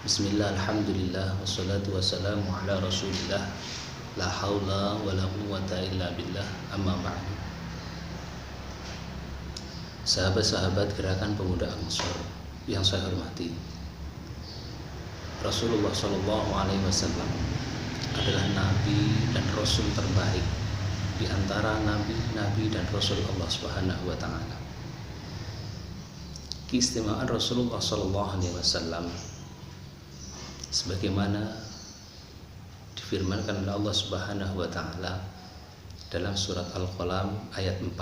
Bismillah, alhamdulillah, wassalatu wassalamu ala rasulillah. La hawla wa la quwwata illa billah, amma ba'du. Sahabat-sahabat Gerakan Pemuda Ansor yang saya hormati, Rasulullah SAW adalah Nabi dan Rasul terbaik di antara Nabi-Nabi dan Rasul Allah Subhanahu wa Ta'ala. Keistimewaan Rasulullah SAW sebagaimana difirmankan oleh Allah Subhanahu wa Ta'ala dalam surat Al-Qalam ayat 4.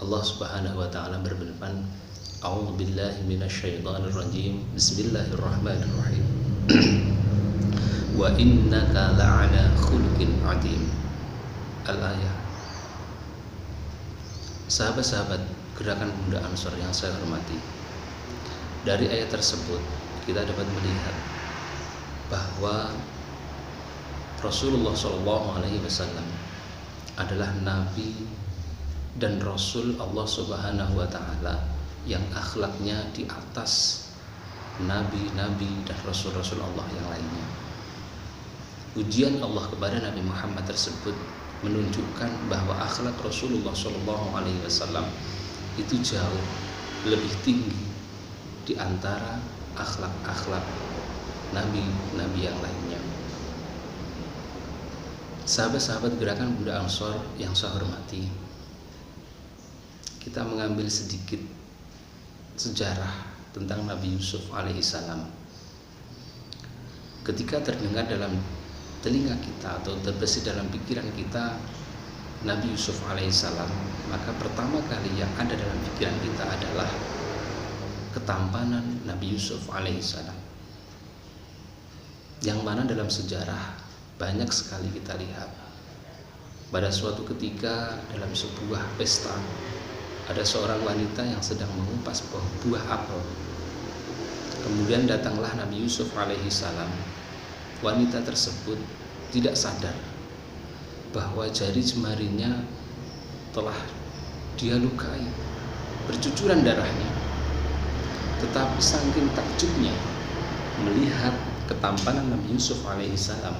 Allah Subhanahu wa Ta'ala berfirman, A'udzu billahi minasyaitonir rajim. Bismillahirrahmanirrahim. Wa innaka la'ala khuluqin 'adzim. Al-ayah. Sahabat-sahabat Gerakan Pemuda Ansor yang saya hormati, dari ayat tersebut kita dapat melihat bahwa Rasulullah SAW adalah Nabi dan Rasul Allah Subhanahu wa Ta'ala yang akhlaknya di atas Nabi-Nabi dan Rasul-Rasul Allah yang lainnya. Ujian Allah kepada Nabi Muhammad tersebut menunjukkan bahwa akhlak Rasulullah SAW itu jauh lebih tinggi di antara akhlak-akhlak Nabi-Nabi yang lainnya. Sahabat-sahabat Gerakan Pemuda Ansor yang saya hormati, kita mengambil sedikit sejarah tentang Nabi Yusuf alaihissalam. Ketika terdengar dalam telinga kita atau terbesit dalam pikiran kita Nabi Yusuf alaihissalam, maka pertama kali yang ada dalam pikiran kita adalah ketampanan Nabi Yusuf alaihissalam, yang mana dalam sejarah banyak sekali kita lihat. Pada suatu ketika dalam sebuah pesta, ada seorang wanita yang sedang mengupas buah apel. Kemudian datanglah Nabi Yusuf alaihissalam. Wanita tersebut tidak sadar bahwa jari jemarinya telah dia lukai, bercucuran darahnya. Tetapi saking takjubnya melihat ketampanan Nabi Yusuf alaihissalam,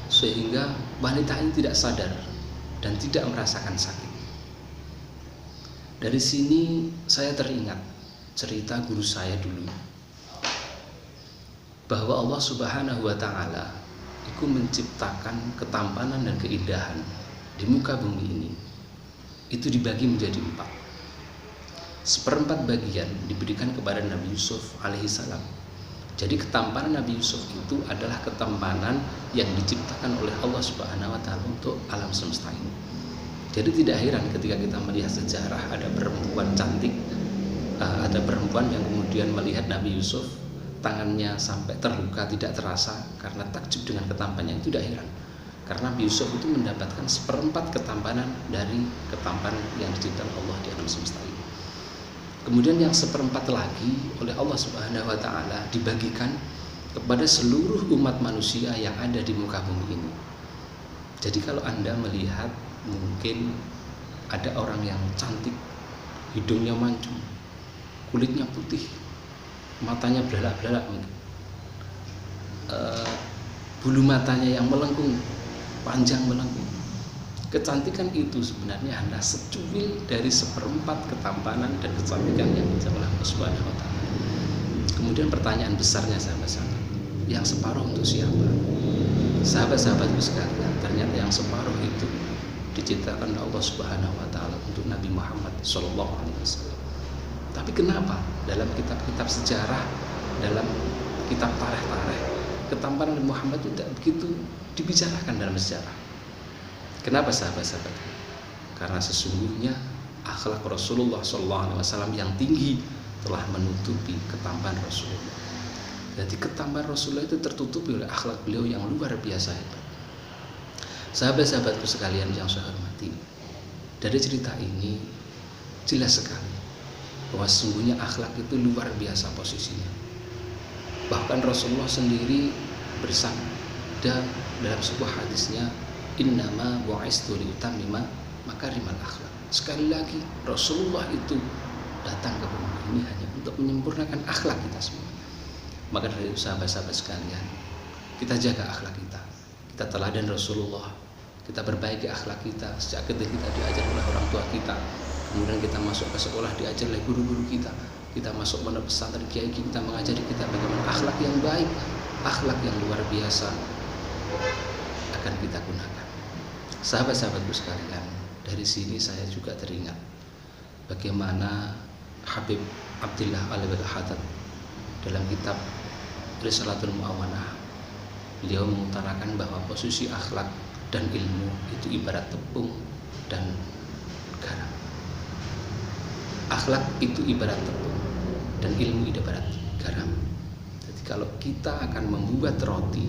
sehingga wanita ini tidak sadar dan tidak merasakan sakit. Dari sini saya teringat cerita guru saya dulu, bahwa Allah Subhanahu wa Ta'ala itu menciptakan ketampanan dan keindahan di muka bumi ini. Itu dibagi menjadi 4. Seperempat bagian diberikan kepada Nabi Yusuf alaihissalam. Jadi ketampanan Nabi Yusuf itu adalah ketampanan yang diciptakan oleh Allah Subhanahu wa Ta'ala untuk alam semesta ini. Jadi tidak heran ketika kita melihat sejarah ada perempuan cantik, ada perempuan yang kemudian melihat Nabi Yusuf, tangannya sampai terluka tidak terasa karena takjub dengan ketampanannya. Itu tidak heran, karena Nabi Yusuf itu mendapatkan seperempat ketampanan dari ketampanan yang diciptakan Allah di alam semesta ini. Kemudian yang seperempat lagi oleh Allah Subhanahu wa Ta'ala dibagikan kepada seluruh umat manusia yang ada di muka bumi ini. Jadi kalau Anda melihat, mungkin ada orang yang cantik, hidungnya mancung, kulitnya putih, matanya belalak-belalak, bulu matanya yang melengkung, panjang melengkung. Kecantikan itu sebenarnya hanya secuil dari seperempat ketampanan dan kecantikan yang diciptakan oleh Allah Subhanahu wa Ta'ala. Kemudian pertanyaan besarnya, sahabat-sahabat, yang separuh untuk siapa? Sahabat-sahabatku sekalian, ternyata yang separuh itu diciptakan oleh Allah Subhanahu wa Ta'ala untuk Nabi Muhammad SAW. Tapi kenapa dalam kitab-kitab sejarah, dalam kitab tarikh-tarikh, ketampanan Nabi Muhammad itu tidak begitu dibicarakan dalam sejarah? Kenapa sahabat-sahabat? Karena sesungguhnya akhlak Rasulullah SAW yang tinggi telah menutupi ketampanan Rasulullah. Jadi ketampanan Rasulullah itu tertutupi oleh akhlak beliau yang luar biasa hebat. Sahabat-sahabatku sekalian yang saya hormati, dari cerita ini jelas sekali bahwa sesungguhnya akhlak itu luar biasa posisinya. Bahkan Rasulullah sendiri bersabda dalam sebuah hadisnya, innama bu'istu liutammima makarimal akhlak. Sekali lagi, Rasulullah itu datang ke bumi ini hanya untuk menyempurnakan akhlak kita semua. Maka dari sahabat-sahabat sekalian, kita jaga akhlak kita. Kita teladan Rasulullah. Kita perbaiki akhlak kita. Sejak kecil kita diajar oleh orang tua kita. Kemudian kita masuk ke sekolah diajar oleh guru-guru kita. Kita masuk pondok pesantren, kiai kita mengajari kita bagaimana akhlak yang baik, akhlak yang luar biasa akan kita gunakan. Sahabat-sahabatku sekalian, dari sini saya juga teringat bagaimana Habib Abdillah Alwi-Haddad dalam kitab Risalatul Mu'awanah, beliau mengutarakan bahwa posisi akhlak dan ilmu itu ibarat tepung dan garam. Akhlak itu ibarat tepung dan ilmu ibarat garam. Jadi kalau kita akan membuat roti,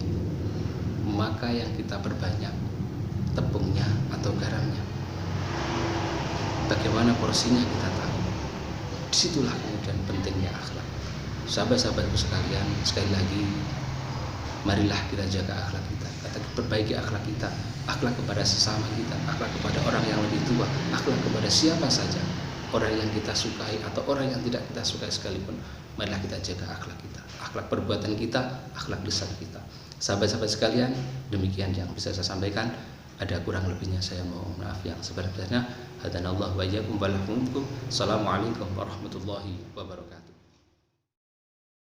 maka yang kita perbanyak tepungnya atau garamnya. Bagaimana porsinya kita tahu. Disitulah kemudian pentingnya akhlak. Sahabat-sahabatku sekalian, sekali lagi, marilah kita jaga akhlak kita. Kita perbaiki akhlak kita, akhlak kepada sesama kita, akhlak kepada orang yang lebih tua, akhlak kepada siapa saja, orang yang kita sukai atau orang yang tidak kita sukai sekalipun. Marilah kita jaga akhlak kita, akhlak perbuatan kita, akhlak lisan kita. Sahabat-sahabat sekalian, demikian yang bisa saya sampaikan. Ada kurang lebihnya saya mohon maaf yang sebenarnya. Hadanallahu wa iyyakum wa lakum. Assalamualaikum warahmatullahi wabarakatuh.